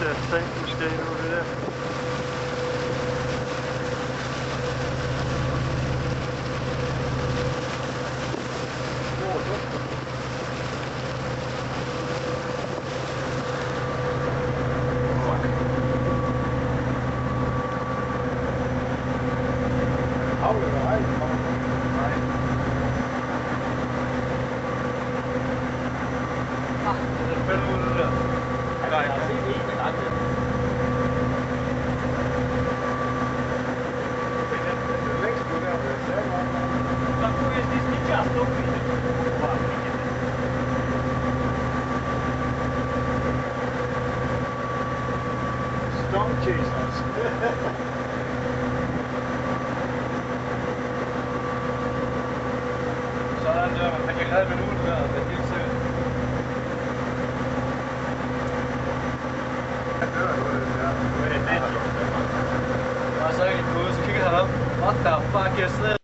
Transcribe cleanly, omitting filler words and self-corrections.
ser sat måske nu, det der. Storm chasers. Sådan der, man kan græde med nu, der er helt sikkert. Og så er jeg lige på, så kigger han op. What the fuck is this?